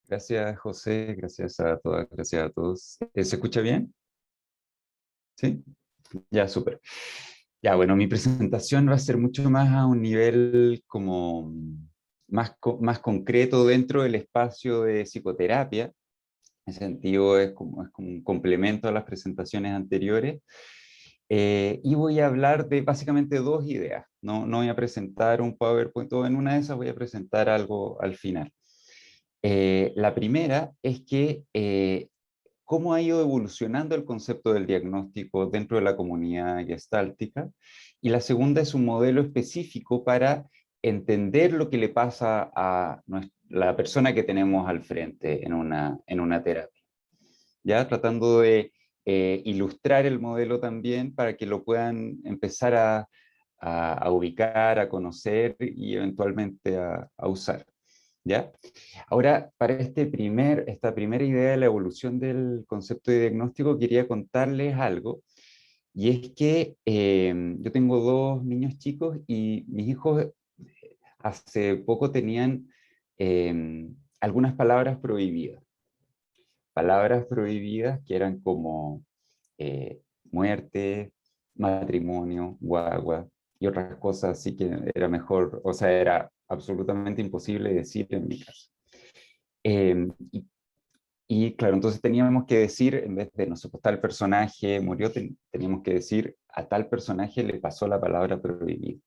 Gracias, José. Gracias a todas, gracias a todos. ¿Se escucha bien? ¿Sí? Ya, súper. Ya, bueno, mi presentación va a ser mucho más a un nivel como más concreto dentro del espacio de psicoterapia. En ese sentido, es como un complemento a las presentaciones anteriores. Y voy a hablar de básicamente dos ideas. No voy a presentar un PowerPoint, o en una de esas voy a presentar algo al final. La primera es que cómo ha ido evolucionando el concepto del diagnóstico dentro de la comunidad gestáltica, y la segunda es un modelo específico para entender lo que le pasa a la persona que tenemos al frente en una terapia. ¿Ya? Tratando de ilustrar el modelo también para que lo puedan empezar a ubicar, a conocer y eventualmente a usar. ¿Ya? Ahora, para esta primera idea de la evolución del concepto de diagnóstico, quería contarles algo, y es que yo tengo dos niños chicos y mis hijos hace poco tenían algunas palabras prohibidas que eran como muerte, matrimonio, guagua y otras cosas así que era mejor, o sea, era absolutamente imposible decir en mi caso. Eh, y, y claro, entonces teníamos que decir, en vez de, no sé, pues tal personaje murió, teníamos que decir, a tal personaje le pasó la palabra prohibida.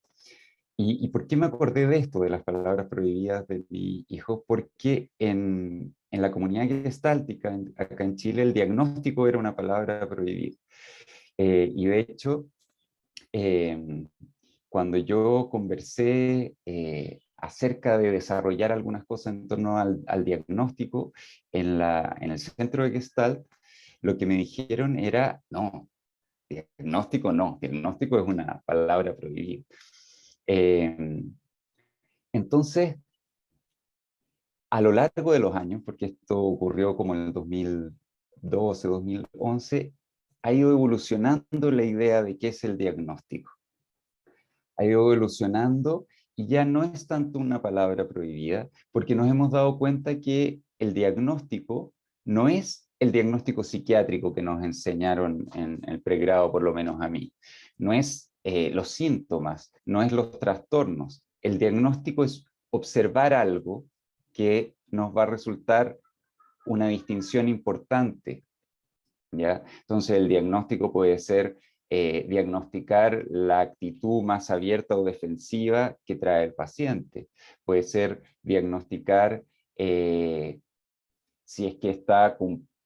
¿Y por qué me acordé de esto, de las palabras prohibidas de mi hijo? Porque en la comunidad gestáltica, acá en Chile, el diagnóstico era una palabra prohibida. Y de hecho, eh, cuando yo conversé acerca de desarrollar algunas cosas en torno al diagnóstico en el centro de Gestalt, lo que me dijeron era, no, diagnóstico es una palabra prohibida. Eh, entonces, a lo largo de los años, porque esto ocurrió como en el 2012, 2011, ha ido evolucionando la idea de qué es el diagnóstico. Ha ido evolucionando y ya no es tanto una palabra prohibida, porque nos hemos dado cuenta que el diagnóstico no es el diagnóstico psiquiátrico que nos enseñaron en el pregrado, por lo menos a mí. No es los síntomas, no es los trastornos. El diagnóstico es observar algo que nos va a resultar una distinción importante, ¿ya? Entonces el diagnóstico puede ser diagnosticar la actitud más abierta o defensiva que trae el paciente. Puede ser diagnosticar si es que está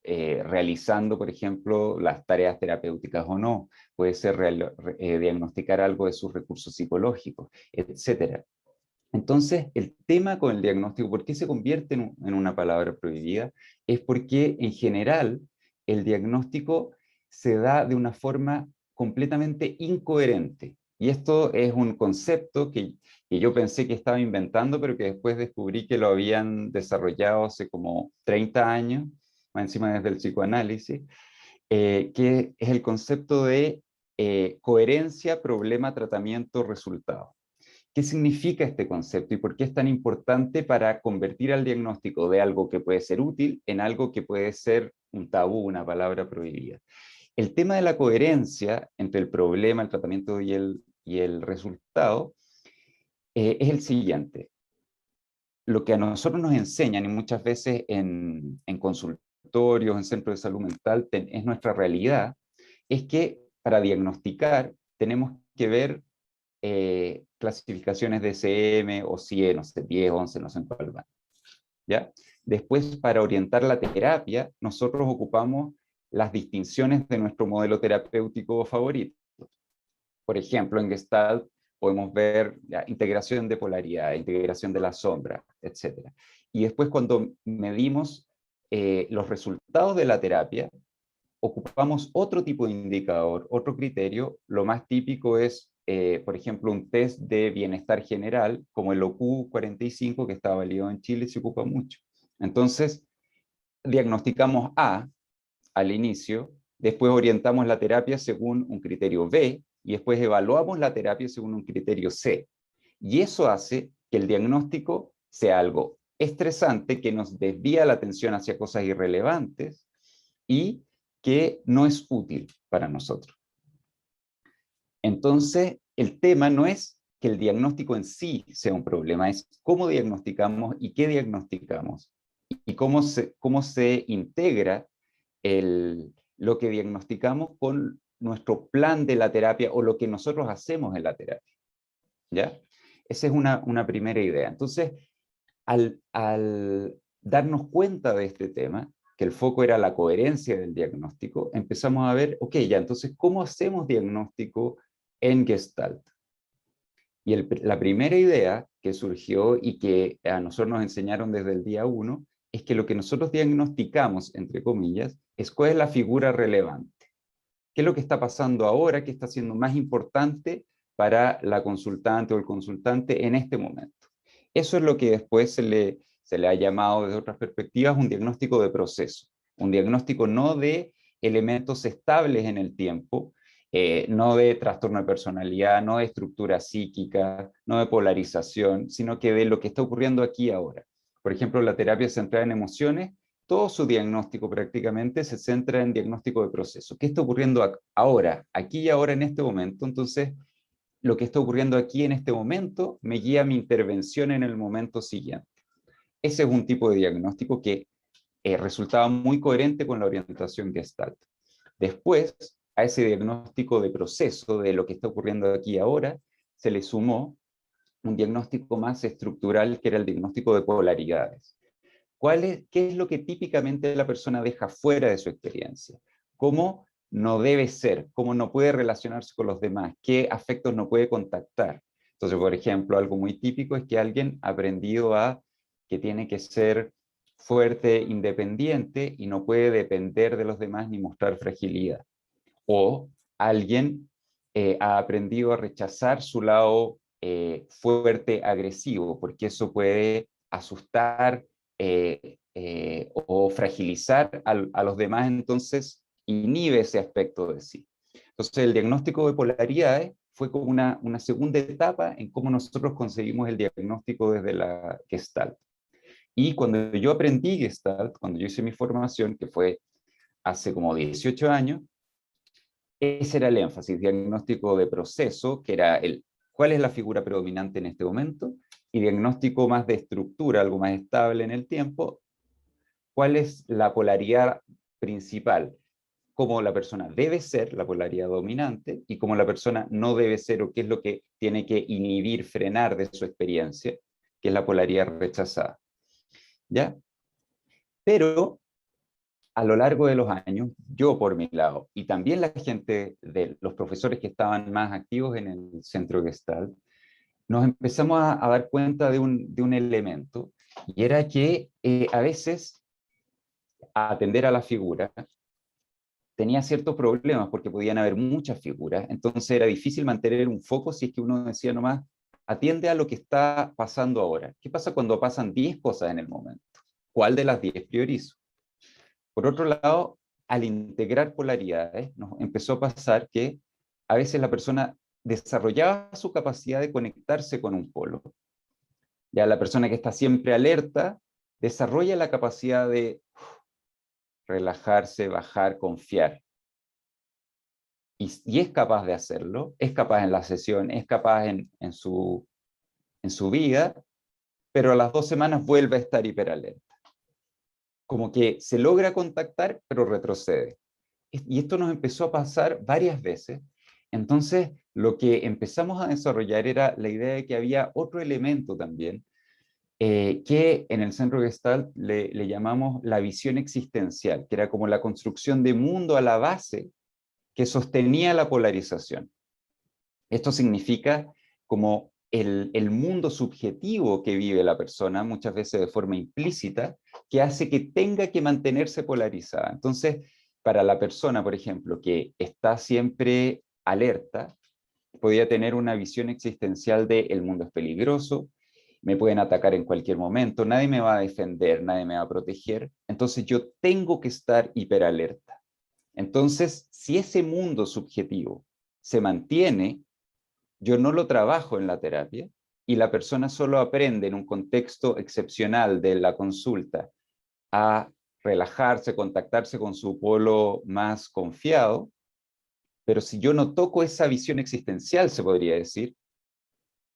realizando, por ejemplo, las tareas terapéuticas o no. Puede ser diagnosticar algo de sus recursos psicológicos, etc. Entonces, el tema con el diagnóstico, ¿por qué se convierte en una palabra prohibida? Es porque en general el diagnóstico se da de una forma completamente incoherente. Y esto es un concepto que yo pensé que estaba inventando, pero que después descubrí que lo habían desarrollado hace como 30 años, más encima desde el psicoanálisis, que es el concepto de coherencia, problema, tratamiento, resultado. ¿Qué significa este concepto y por qué es tan importante para convertir al diagnóstico de algo que puede ser útil en algo que puede ser un tabú, una palabra prohibida? El tema de la coherencia entre el problema, el tratamiento y el resultado es el siguiente. Lo que a nosotros nos enseñan, y muchas veces en consultorios, en centros de salud mental, es nuestra realidad, es que para diagnosticar tenemos que ver clasificaciones de SM o 100, no sé, 10, 11, no sé en cuál van, ¿ya? Después, para orientar la terapia, nosotros ocupamos las distinciones de nuestro modelo terapéutico favorito. Por ejemplo, en Gestalt podemos ver la integración de polaridad, integración de la sombra, etc. Y después, cuando medimos los resultados de la terapia, ocupamos otro tipo de indicador, otro criterio. Lo más típico es, por ejemplo, un test de bienestar general, como el OQ45, que está validado en Chile y se ocupa mucho. Entonces, diagnosticamos A al inicio, después orientamos la terapia según un criterio B, y después evaluamos la terapia según un criterio C. Y eso hace que el diagnóstico sea algo estresante que nos desvía la atención hacia cosas irrelevantes y que no es útil para nosotros. Entonces, el tema no es que el diagnóstico en sí sea un problema, es cómo diagnosticamos y qué diagnosticamos y cómo se integra lo que diagnosticamos con nuestro plan de la terapia o lo que nosotros hacemos en la terapia. ¿Ya? Esa es una primera idea. Entonces, al darnos cuenta de este tema, que el foco era la coherencia del diagnóstico, empezamos a ver, ok, ya, entonces, ¿cómo hacemos diagnóstico en Gestalt? Y la primera idea que surgió y que a nosotros nos enseñaron desde el día 1 es que lo que nosotros diagnosticamos, entre comillas, es cuál es la figura relevante. ¿Qué es lo que está pasando ahora? ¿Qué está siendo más importante para la consultante o el consultante en este momento? Eso es lo que después se le ha llamado desde otras perspectivas un diagnóstico de proceso. Un diagnóstico no de elementos estables en el tiempo, no de trastorno de personalidad, no de estructura psíquica, no de polarización, sino que de lo que está ocurriendo aquí ahora. Por ejemplo, la terapia centrada en emociones, todo su diagnóstico prácticamente se centra en diagnóstico de proceso. ¿Qué está ocurriendo ahora, aquí y ahora en este momento? Entonces, lo que está ocurriendo aquí en este momento me guía a mi intervención en el momento siguiente. Ese es un tipo de diagnóstico que resultaba muy coherente con la orientación Gestalt. Después, a ese diagnóstico de proceso, de lo que está ocurriendo aquí y ahora, se le sumó un diagnóstico más estructural, que era el diagnóstico de polaridades. ¿Qué es lo que típicamente la persona deja fuera de su experiencia? ¿Cómo no debe ser? ¿Cómo no puede relacionarse con los demás? ¿Qué afectos no puede contactar? Entonces, por ejemplo, algo muy típico es que alguien ha aprendido que tiene que ser fuerte, independiente y no puede depender de los demás ni mostrar fragilidad. O alguien ha aprendido a rechazar su lado fuerte, agresivo, porque eso puede asustar o fragilizar a los demás, entonces inhibe ese aspecto de sí. Entonces el diagnóstico de polaridades fue como una segunda etapa en cómo nosotros conseguimos el diagnóstico desde la Gestalt. Y cuando yo aprendí Gestalt, cuando yo hice mi formación, que fue hace como 18 años, ese era el énfasis, diagnóstico de proceso, que era cuál es la figura predominante en este momento, y diagnóstico más de estructura, algo más estable en el tiempo, cuál es la polaridad principal, cómo la persona debe ser, la polaridad dominante, y cómo la persona no debe ser, o qué es lo que tiene que inhibir, frenar de su experiencia, que es la polaridad rechazada. ¿Ya? Pero a lo largo de los años, yo por mi lado, y también la gente de los profesores que estaban más activos en el centro Gestalt, nos empezamos a dar cuenta de un elemento, y era que a veces atender a la figura tenía ciertos problemas porque podían haber muchas figuras, entonces era difícil mantener un foco si es que uno decía nomás, atiende a lo que está pasando ahora. ¿Qué pasa cuando pasan 10 cosas en el momento? ¿Cuál de las 10 priorizo? Por otro lado, al integrar polaridades, nos empezó a pasar que a veces la persona desarrollaba su capacidad de conectarse con un polo. Ya la persona que está siempre alerta desarrolla la capacidad de relajarse, bajar, confiar. Y es capaz de hacerlo, es capaz en la sesión, es capaz en su vida, pero a las 2 semanas vuelve a estar hiperalerta. Como que se logra contactar, pero retrocede. Y esto nos empezó a pasar varias veces. Entonces, lo que empezamos a desarrollar era la idea de que había otro elemento también, que en el centro Gestalt le llamamos la visión existencial, que era como la construcción de mundo a la base que sostenía la polarización. Esto significa como el mundo subjetivo que vive la persona, muchas veces de forma implícita, que hace que tenga que mantenerse polarizada. Entonces, para la persona, por ejemplo, que está siempre alerta, podría tener una visión existencial de el mundo es peligroso, me pueden atacar en cualquier momento, nadie me va a defender, nadie me va a proteger, entonces yo tengo que estar hiperalerta. Entonces, si ese mundo subjetivo se mantiene, yo no lo trabajo en la terapia, y la persona solo aprende en un contexto excepcional de la consulta a relajarse, contactarse con su polo más confiado, pero si yo no toco esa visión existencial, se podría decir,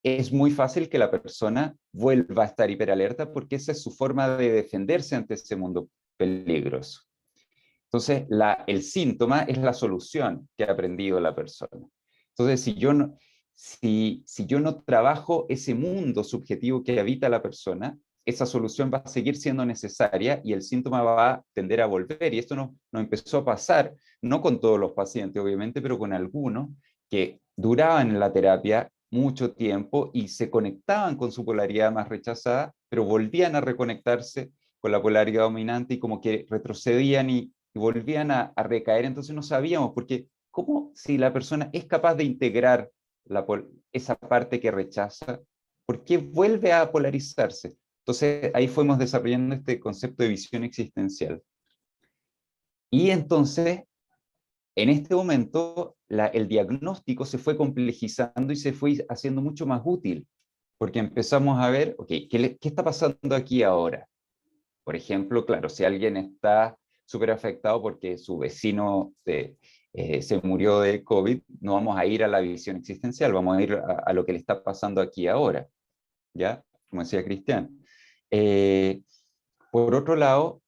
es muy fácil que la persona vuelva a estar hiperalerta porque esa es su forma de defenderse ante ese mundo peligroso. Entonces, el síntoma es la solución que ha aprendido la persona. Entonces, si yo no trabajo ese mundo subjetivo que habita la persona, esa solución va a seguir siendo necesaria y el síntoma va a tender a volver. Y esto no empezó a pasar, no con todos los pacientes, obviamente, pero con algunos que duraban en la terapia mucho tiempo y se conectaban con su polaridad más rechazada, pero volvían a reconectarse con la polaridad dominante y como que retrocedían y volvían a recaer. Entonces no sabíamos, porque ¿cómo si la persona es capaz de integrar esa parte que rechaza, por qué vuelve a polarizarse? Entonces ahí fuimos desarrollando este concepto de visión existencial. Y entonces, en este momento, el diagnóstico se fue complejizando y se fue haciendo mucho más útil, porque empezamos a ver, ok, ¿qué está pasando aquí ahora? Por ejemplo, claro, si alguien está súper afectado porque su vecino se murió de COVID, no vamos a ir a la visión existencial, vamos a ir a lo que le está pasando aquí ahora, ¿ya? Como decía Cristian. Eh, por otro lado,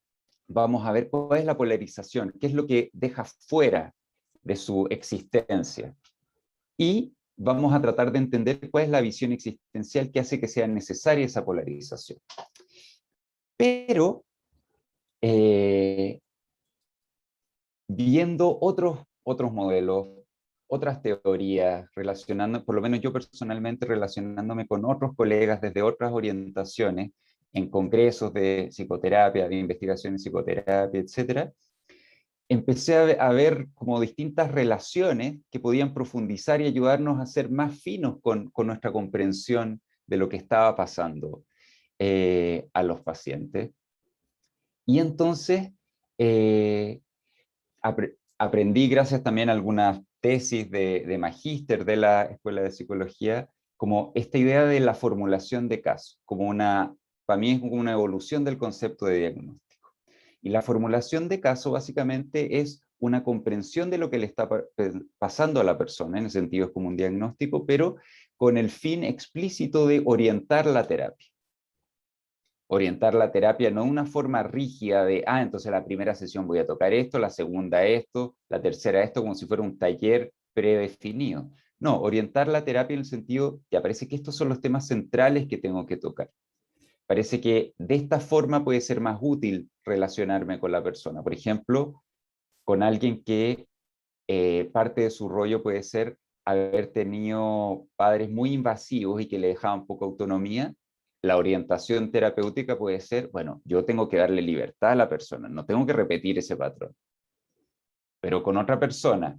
vamos a ver cuál es la polarización, qué es lo que deja fuera de su existencia. Y vamos a tratar de entender cuál es la visión existencial que hace que sea necesaria esa polarización. Pero viendo otros modelos, otras teorías, relacionando, por lo menos yo personalmente relacionándome con otros colegas desde otras orientaciones, en congresos de psicoterapia, de investigación en psicoterapia, etcétera, empecé a ver como distintas relaciones que podían profundizar y ayudarnos a ser más finos con nuestra comprensión de lo que estaba pasando a los pacientes. Y entonces aprendí, gracias también a algunas tesis de magíster de la Escuela de Psicología, como esta idea de la formulación de casos, para mí es como una evolución del concepto de diagnóstico. Y la formulación de caso básicamente es una comprensión de lo que le está pasando a la persona, en el sentido es como un diagnóstico, pero con el fin explícito de orientar la terapia. Orientar la terapia no de una forma rígida de, entonces la primera sesión voy a tocar esto, la segunda esto, la tercera esto, como si fuera un taller predefinido. No, orientar la terapia en el sentido que parece que estos son los temas centrales que tengo que tocar. Parece que de esta forma puede ser más útil relacionarme con la persona. Por ejemplo, con alguien que parte de su rollo puede ser haber tenido padres muy invasivos y que le dejaban poca autonomía. La orientación terapéutica puede ser, bueno, yo tengo que darle libertad a la persona, no tengo que repetir ese patrón. Pero con otra persona,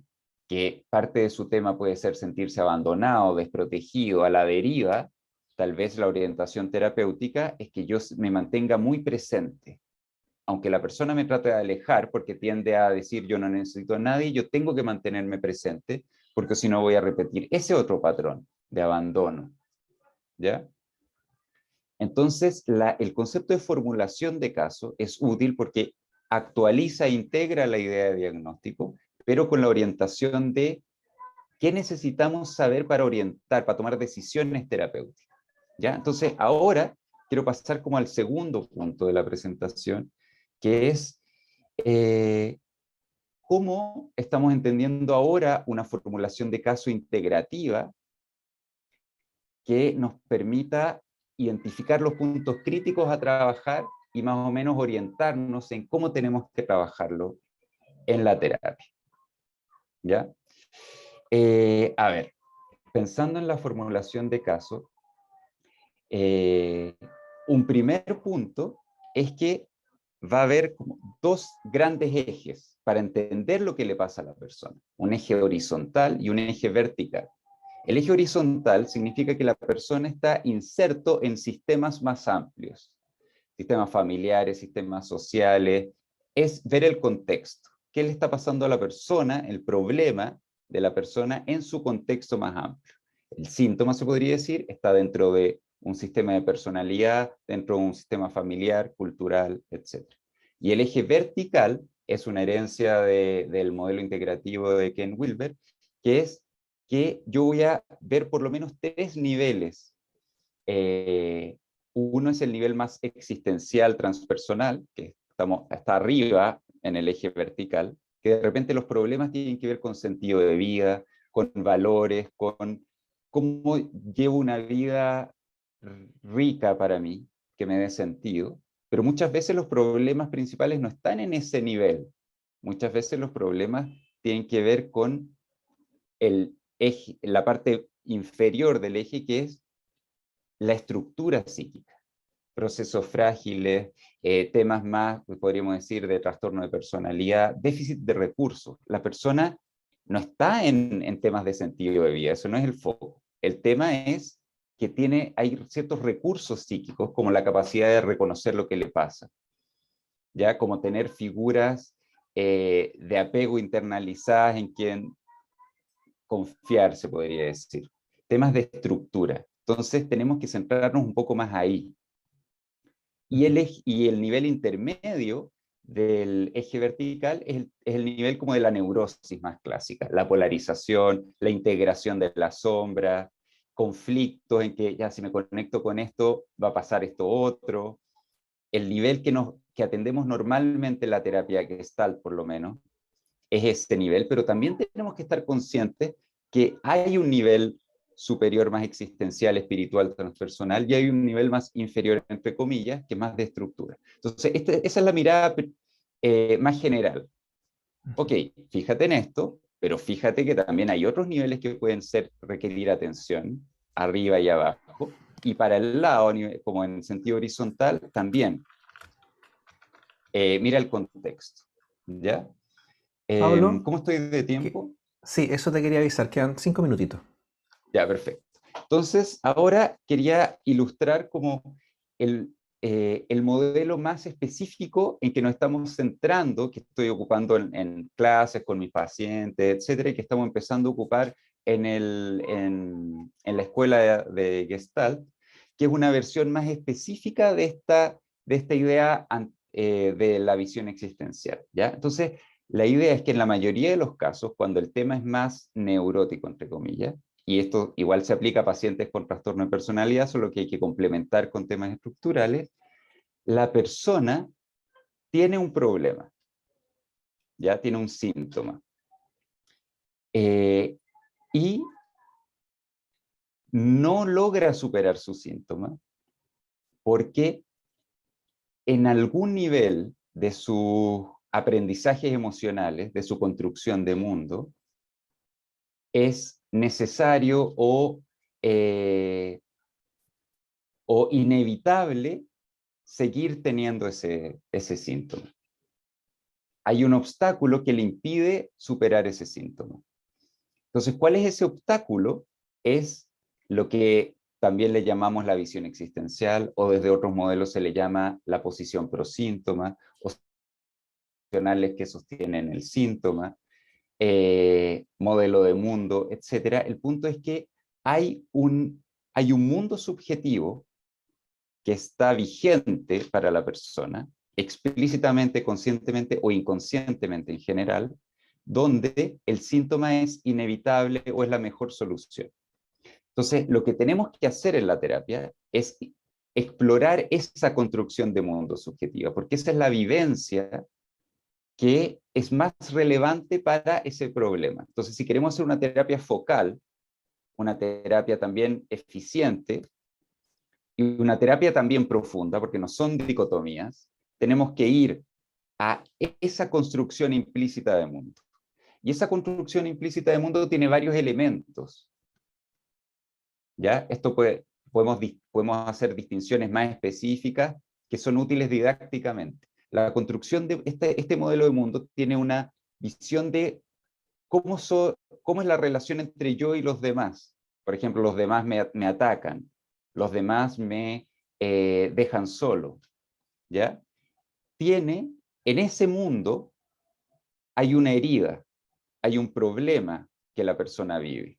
que parte de su tema puede ser sentirse abandonado, desprotegido, a la deriva, tal vez la orientación terapéutica es que yo me mantenga muy presente. Aunque la persona me trate de alejar porque tiende a decir yo no necesito a nadie, yo tengo que mantenerme presente porque si no voy a repetir ese otro patrón de abandono. ¿Ya? Entonces, el concepto de formulación de caso es útil porque actualiza e integra la idea de diagnóstico, pero con la orientación de qué necesitamos saber para orientar, para tomar decisiones terapéuticas. ¿Ya? Entonces, ahora quiero pasar como al segundo punto de la presentación, que es cómo estamos entendiendo ahora una formulación de caso integrativa que nos permita identificar los puntos críticos a trabajar y más o menos orientarnos en cómo tenemos que trabajarlo en la terapia. ¿Ya? A ver, pensando en la formulación de caso, un primer punto es que va a haber como dos grandes ejes para entender lo que le pasa a la persona. Un eje horizontal y un eje vertical. El eje horizontal significa que la persona está inserto en sistemas más amplios, sistemas familiares, sistemas sociales, es ver el contexto. ¿Qué le está pasando a la persona? El problema de la persona en su contexto más amplio. El síntoma, se podría decir, está dentro de un sistema de personalidad, dentro de un sistema familiar, cultural, etc. Y el eje vertical es una herencia del modelo integrativo de Ken Wilber, que es que yo voy a ver por lo menos tres niveles. Uno es el nivel más existencial, transpersonal, que está arriba en el eje vertical, que de repente los problemas tienen que ver con sentido de vida, con valores, con cómo llevo una vida rica para mí, que me dé sentido, pero muchas veces los problemas principales no están en ese nivel. Muchas veces los problemas tienen que ver con el eje, la parte inferior del eje, que es la estructura psíquica, procesos frágiles, temas más, podríamos decir, de trastorno de personalidad, déficit de recursos. La persona no está en temas de sentido de vida, eso no es el foco. El tema es que hay ciertos recursos psíquicos, como la capacidad de reconocer lo que le pasa, ya como tener figuras de apego internalizadas en quien confiar, se podría decir. Temas de estructura. Entonces tenemos que centrarnos un poco más ahí. Y el nivel intermedio del eje vertical es el nivel como de la neurosis más clásica, la polarización, la integración de la sombra, conflictos en que ya si me conecto con esto va a pasar esto otro. El nivel que atendemos normalmente en la terapia Gestalt, por lo menos, es este nivel, pero también tenemos que estar conscientes que hay un nivel superior más existencial, espiritual, transpersonal, y hay un nivel más inferior, entre comillas, que es más de estructura. Entonces, esa es la mirada más general. Ok, fíjate en esto, pero fíjate que también hay otros niveles que pueden requerir atención, arriba y abajo, y para el lado, como en sentido horizontal, también. Mira el contexto, ¿ya? Pablo, ¿Cómo estoy de que... tiempo? sí, eso te quería avisar, quedan 5 minutitos. Ya, perfecto. Entonces, ahora quería ilustrar como el modelo más específico en que nos estamos centrando, que estoy ocupando en clases con mis pacientes, etcétera, y que estamos empezando a ocupar en la escuela de Gestalt, que es una versión más específica de esta idea de la visión existencial, ¿ya? Entonces, la idea es que en la mayoría de los casos, cuando el tema es más neurótico, entre comillas, y esto igual se aplica a pacientes con trastorno de personalidad, solo que hay que complementar con temas estructurales, la persona tiene un problema, ya tiene un síntoma. Eh, y no logra superar su síntoma porque en algún nivel de sus aprendizajes emocionales, de su construcción de mundo, es necesario o inevitable seguir teniendo ese síntoma. Hay un obstáculo que le impide superar ese síntoma. Entonces, ¿cuál es ese obstáculo? Es lo que también le llamamos la visión existencial, o desde otros modelos se le llama la posición prosíntoma, o emocionales que sostienen el síntoma, modelo de mundo, etc. El punto es que hay un mundo subjetivo que está vigente para la persona, explícitamente, conscientemente o inconscientemente en general, donde el síntoma es inevitable o es la mejor solución. Entonces, lo que tenemos que hacer en la terapia es explorar esa construcción de mundo subjetiva, porque esa es la vivencia que es más relevante para ese problema. Entonces, si queremos hacer una terapia focal, una terapia también eficiente, y una terapia también profunda, porque no son dicotomías, tenemos que ir a esa construcción implícita de mundo. Y esa construcción implícita de mundo tiene varios elementos. ¿Ya? Podemos hacer distinciones más específicas que son útiles didácticamente. La construcción de este modelo de mundo tiene una visión de cómo es la relación entre yo y los demás. Por ejemplo, los demás me atacan, los demás me dejan solo, ¿ya? En ese mundo hay una herida, hay un problema que la persona vive.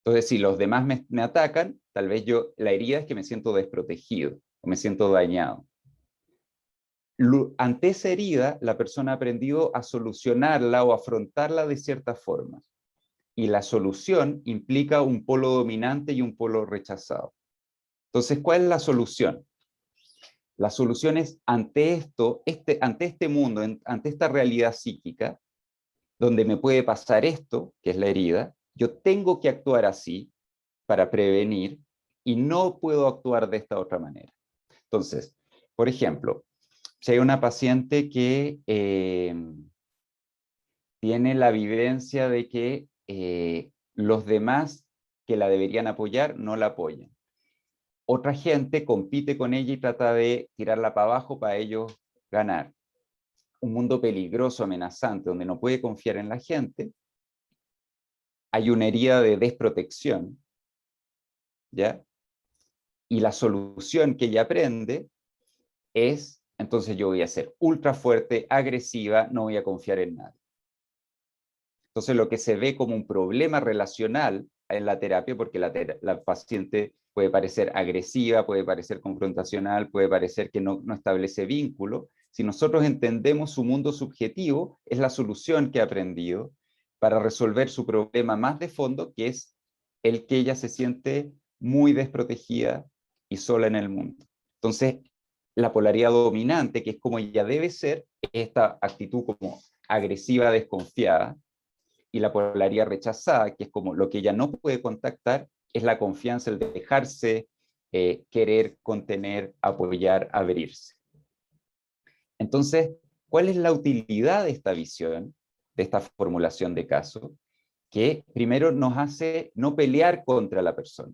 Entonces, si los demás me atacan, tal vez la herida es que me siento desprotegido o me siento dañado. Ante esa herida, la persona ha aprendido a solucionarla o afrontarla de cierta forma. Y la solución implica un polo dominante y un polo rechazado. Entonces, ¿cuál es la solución? La solución es ante esto, ante este mundo, ante esta realidad psíquica, donde me puede pasar esto, que es la herida, yo tengo que actuar así para prevenir y no puedo actuar de esta otra manera. Entonces, por ejemplo, si hay una paciente que tiene la vivencia de que los demás que la deberían apoyar no la apoyan. Otra gente compite con ella y trata de tirarla para abajo para ellos ganar. Un mundo peligroso, amenazante, donde no puede confiar en la gente. Hay una herida de desprotección, ¿ya? Y la solución que ella aprende es, entonces yo voy a ser ultra fuerte, agresiva, no voy a confiar en nadie. Entonces lo que se ve como un problema relacional en la terapia, porque la paciente puede parecer agresiva, puede parecer confrontacional, puede parecer que no establece vínculo. Si nosotros entendemos su mundo subjetivo, es la solución que ha aprendido para resolver su problema más de fondo, que es el que ella se siente muy desprotegida y sola en el mundo. Entonces, la polaridad dominante, que es como ella debe ser, esta actitud como agresiva, desconfiada, y la polaridad rechazada, que es como lo que ella no puede contactar, es la confianza, el dejarse querer, contener, apoyar, abrirse. Entonces, ¿cuál es la utilidad de esta visión, de esta formulación de caso? Que primero nos hace no pelear contra la persona,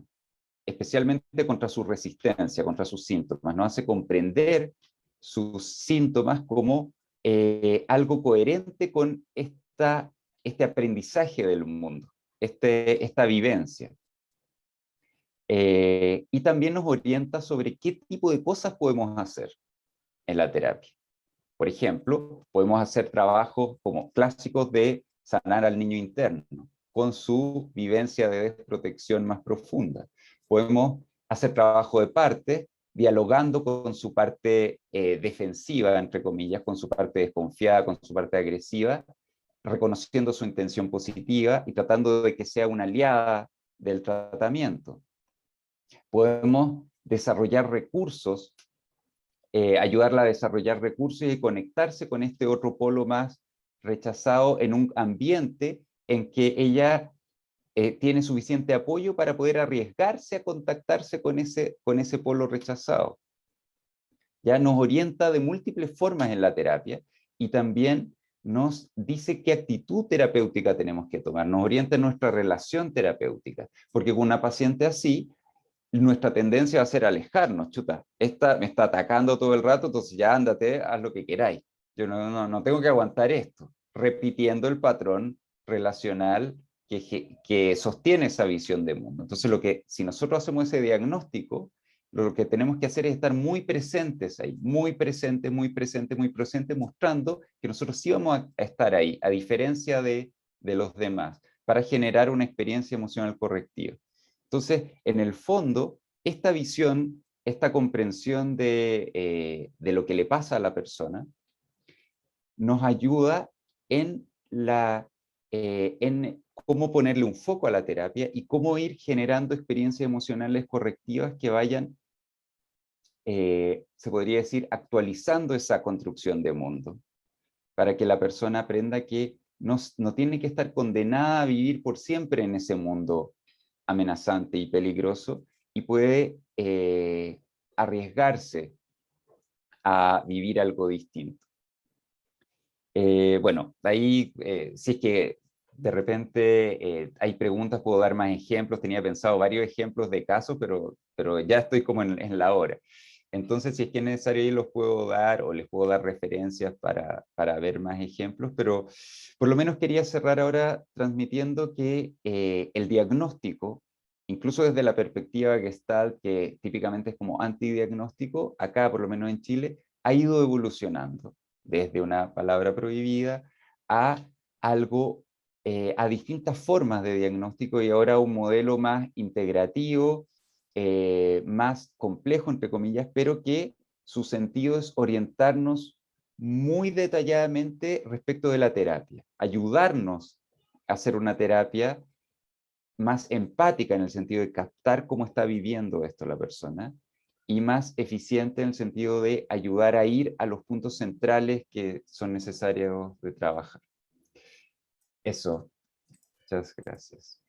especialmente contra su resistencia, contra sus síntomas, nos hace comprender sus síntomas como algo coherente con este aprendizaje del mundo, esta vivencia. Y también nos orienta sobre qué tipo de cosas podemos hacer en la terapia. Por ejemplo, podemos hacer trabajos como clásicos de sanar al niño interno, con su vivencia de desprotección más profunda. Podemos hacer trabajo de parte, dialogando con su parte defensiva, entre comillas, con su parte desconfiada, con su parte agresiva, reconociendo su intención positiva y tratando de que sea una aliada del tratamiento. Podemos desarrollar recursos, ayudarla a desarrollar recursos y conectarse con este otro polo más rechazado en un ambiente en que ella tiene suficiente apoyo para poder arriesgarse a contactarse con ese polo rechazado. Ya nos orienta de múltiples formas en la terapia y también nos dice qué actitud terapéutica tenemos que tomar, nos orienta en nuestra relación terapéutica, porque con una paciente así, nuestra tendencia va a ser alejarnos, chuta, esta me está atacando todo el rato, entonces ya ándate, haz lo que queráis. Yo no tengo que aguantar esto, repitiendo el patrón relacional que sostiene esa visión de mundo. Entonces, si nosotros hacemos ese diagnóstico, lo que tenemos que hacer es estar muy presentes ahí, muy presentes, muy presentes, muy presentes, mostrando que nosotros sí vamos a estar ahí, a diferencia de los demás, para generar una experiencia emocional correctiva. Entonces, en el fondo, esta visión, esta comprensión de lo que le pasa a la persona, nos ayuda en cómo ponerle un foco a la terapia y cómo ir generando experiencias emocionales correctivas que vayan, se podría decir, actualizando esa construcción de mundo, para que la persona aprenda que no tiene que estar condenada a vivir por siempre en ese mundo amenazante y peligroso, y puede arriesgarse a vivir algo distinto. Bueno, ahí si es que de repente hay preguntas, puedo dar más ejemplos, tenía pensado varios ejemplos de casos, pero ya estoy como en la hora. Entonces, si es que es necesario, ahí los puedo dar o les puedo dar referencias para ver más ejemplos, pero por lo menos quería cerrar ahora transmitiendo que el diagnóstico, incluso desde la perspectiva Gestalt, que típicamente es como antidiagnóstico, acá por lo menos en Chile, ha ido evolucionando desde una palabra prohibida a algo a distintas formas de diagnóstico y ahora un modelo más integrativo, más complejo, entre comillas, pero que su sentido es orientarnos muy detalladamente respecto de la terapia, ayudarnos a hacer una terapia más empática en el sentido de captar cómo está viviendo esto la persona y más eficiente en el sentido de ayudar a ir a los puntos centrales que son necesarios de trabajar. Eso, muchas gracias.